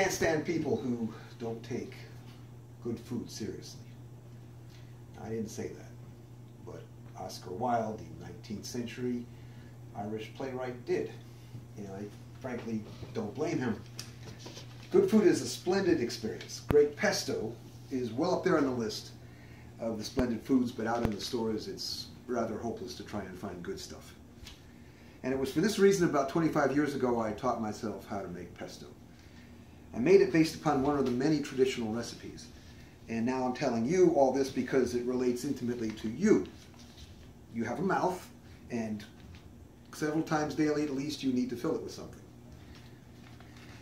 can't stand people who don't take good food seriously. I didn't say that, but Oscar Wilde, the 19th century Irish playwright, did. And I frankly don't blame him. Good food is a splendid experience. Great pesto is well up there on the list of the splendid foods, but out in the stores it's rather hopeless to try and find good stuff. And it was for this reason about 25 years ago I taught myself how to make pesto. I made it based upon one of the many traditional recipes. And now I'm telling you all this because it relates intimately to you. You have a mouth, and several times daily at least you need to fill it with something.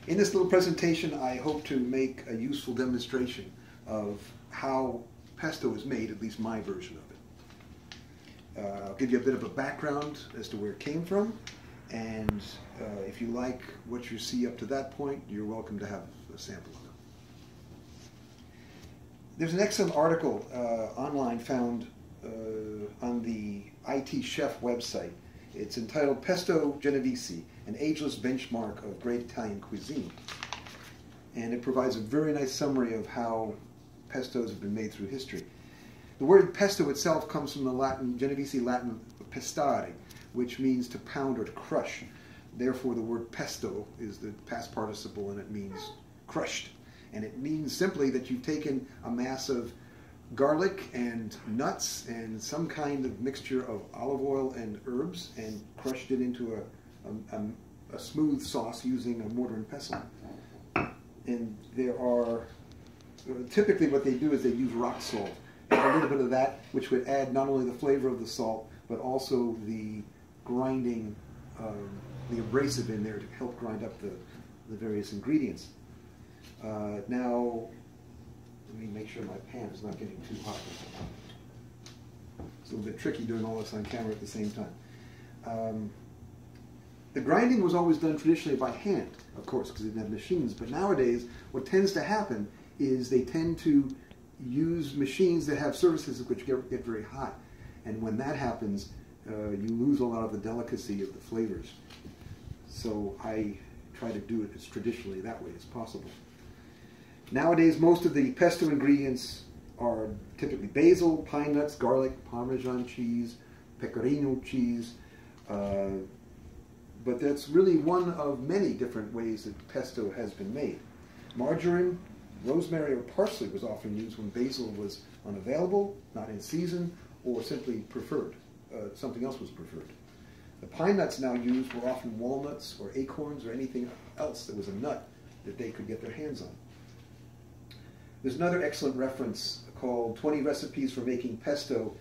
In this little presentation I hope to make a useful demonstration of how pesto is made, at least my version of it. I'll give you a bit of a background as to where it came from, and if you like what you see up to that point, you're welcome to have a sample of it. There's an excellent article online found on the IT Chef website. It's entitled Pesto Genovese, an ageless benchmark of great Italian cuisine. And it provides a very nice summary of how pestos have been made through history. The word pesto itself comes from the Latin, Genovese Latin pestare, which means to pound or to crush. Therefore, the word pesto is the past participle and it means crushed. And it means simply that you've taken a mass of garlic and nuts and some kind of mixture of olive oil and herbs and crushed it into a smooth sauce using a mortar and pestle. And there are, typically what they do is they use rock salt. And a little bit of that, which would add not only the flavor of the salt, but also the grinding, the abrasive in there to help grind up the various ingredients. Now, let me make sure my pan is not getting too hot. It's a little bit tricky doing all this on camera at the same time. The grinding was always done traditionally by hand, of course, because they didn't have machines. But nowadays, what tends to happen is they tend to use machines that have surfaces which get very hot. And when that happens, you lose a lot of the delicacy of the flavors. So I try to do it as traditionally that way as possible. Nowadays, most of the pesto ingredients are typically basil, pine nuts, garlic, Parmesan cheese, pecorino cheese, but that's really one of many different ways that pesto has been made. Marjoram, rosemary, or parsley was often used when basil was unavailable, not in season, or simply preferred. Something else was preferred. The pine nuts now used were often walnuts or acorns or anything else that was a nut that they could get their hands on. There's another excellent reference called 20 Recipes for Making Pesto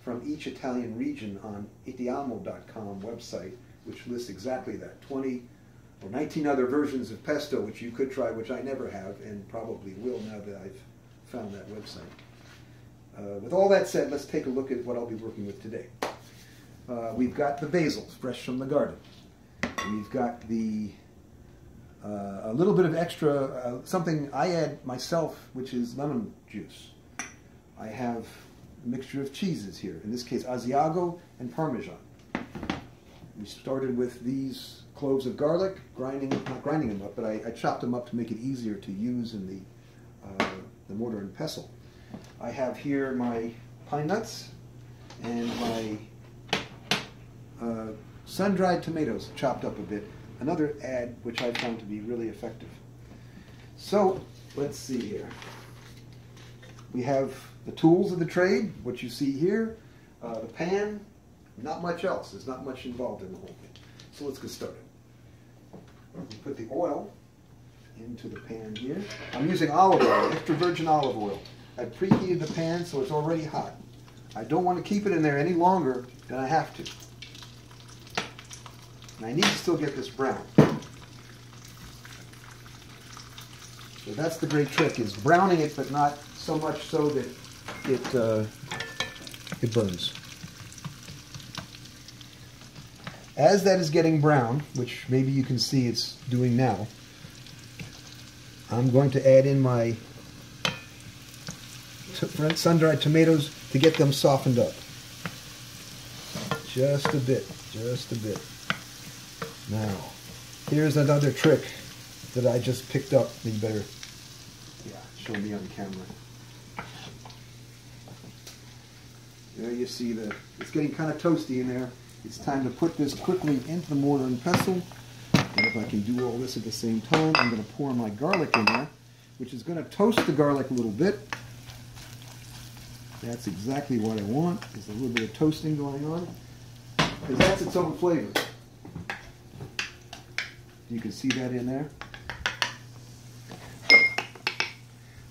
from Each Italian Region on itiamo.com website, which lists exactly that. 20 or 19 other versions of pesto which you could try, which I never have and probably will now that I've found that website. With all that said, let's take a look at what I'll be working with today. We've got the basil, fresh from the garden. We've got the a little bit of extra, something I add myself, which is lemon juice. I have a mixture of cheeses here, in this case Asiago and Parmesan. We started with these cloves of garlic, not grinding them up, but I chopped them up to make it easier to use in the mortar and pestle. I have here my pine nuts and my sun-dried tomatoes chopped up a bit. Another add which I found to be really effective. So let's see here. We have the tools of the trade, what you see here, the pan, not much else. There's not much involved in the whole thing. So let's get started. We put the oil into the pan here. I'm using olive oil, extra virgin olive oil. I preheated the pan so it's already hot. I don't want to keep it in there any longer than I have to. And I need to still get this brown. So that's the great trick, is browning it, but not so much so that it burns. As that is getting brown, which maybe you can see it's doing now, I'm going to add in my sun-dried tomatoes to get them softened up. Just a bit, just a bit. Now, here's another trick that I just picked up. You better, yeah, show me on camera. There you see it's getting kind of toasty in there. It's time to put this quickly into the mortar and pestle. And if I can do all this at the same time, I'm going to pour my garlic in there, which is going to toast the garlic a little bit. That's exactly what I want. There's a little bit of toasting going on, because that's its own flavor. You can see that in there.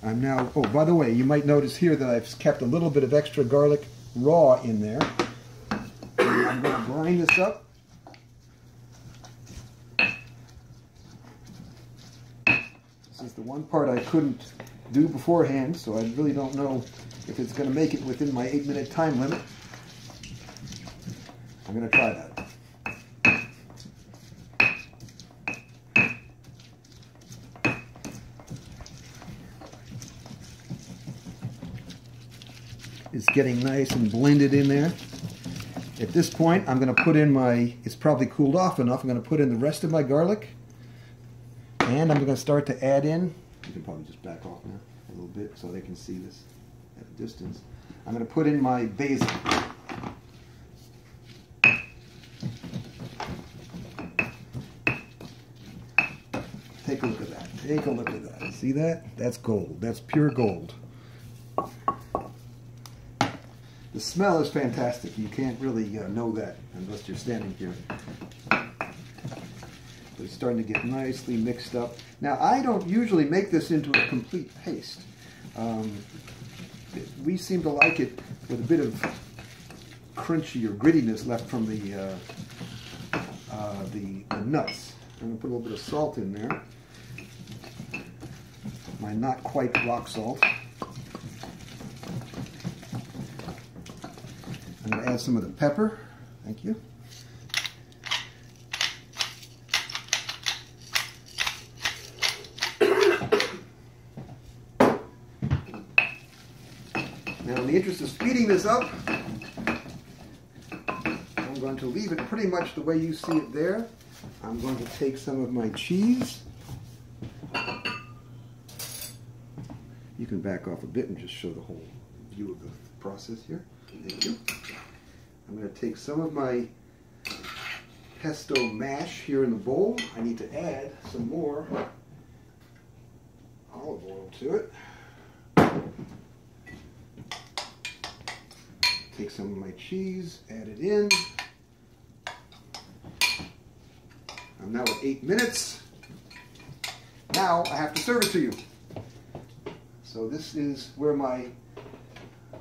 I'm now, oh, by the way, you might notice here that I've kept a little bit of extra garlic raw in there. And I'm going to grind this up. This is the one part I couldn't do beforehand, so I really don't know if it's going to make it within my 8-minute time limit. I'm going to try that. It's getting nice and blended in there. At this point, I'm going to put in it's probably cooled off enough, I'm going to put in the rest of my garlic. And I'm going to start to add in, you can probably just back off now a little bit so they can see this at a distance. I'm going to put in my basil. Take a look at that. Take a look at that. See that? That's gold. That's pure gold. The smell is fantastic. You can't really know that unless you're standing here. But it's starting to get nicely mixed up. Now, I don't usually make this into a complete paste. We seem to like it with a bit of crunchy or grittiness left from the nuts. I'm going to put a little bit of salt in there. My not quite rock salt. I'm going to add some of the pepper. Thank you. Now, in the interest of speeding this up, I'm going to leave it pretty much the way you see it there. I'm going to take some of my cheese. You can back off a bit and just show the whole view of the process here. Thank you. I'm going to take some of my pesto mash here in the bowl. I need to add some more olive oil to it. Take some of my cheese, add it in. I'm now at 8 minutes. Now I have to serve it to you. So this is where my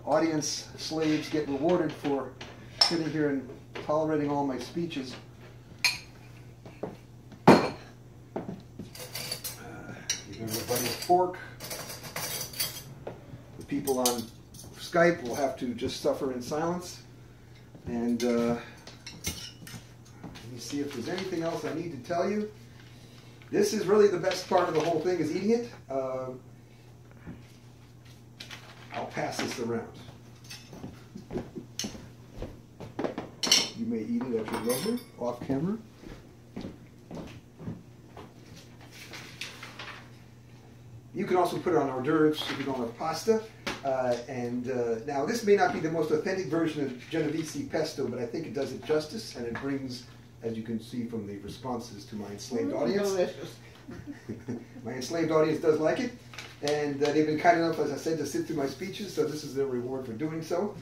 audience slaves get rewarded for sitting here and tolerating all my speeches. Give everybody a fork. The people on Skype will have to just suffer in silence. And let me see if there's anything else I need to tell you. This is really the best part of the whole thing, is eating it. I'll pass this around. You may eat it at your leisure, off camera. You can also put it on hors d'oeuvres if you don't have pasta. Now this may not be the most authentic version of Genovese pesto, but I think it does it justice, and it brings, as you can see from the responses to my enslaved audience. My enslaved audience does like it, and they've been kind enough, as I said, to sit through my speeches, so this is their reward for doing so.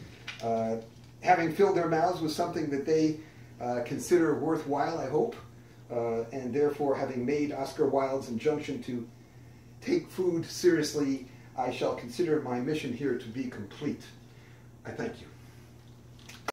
Having filled their mouths with something that they consider worthwhile, I hope, and therefore having made Oscar Wilde's injunction to take food seriously, I shall consider my mission here to be complete. I thank you.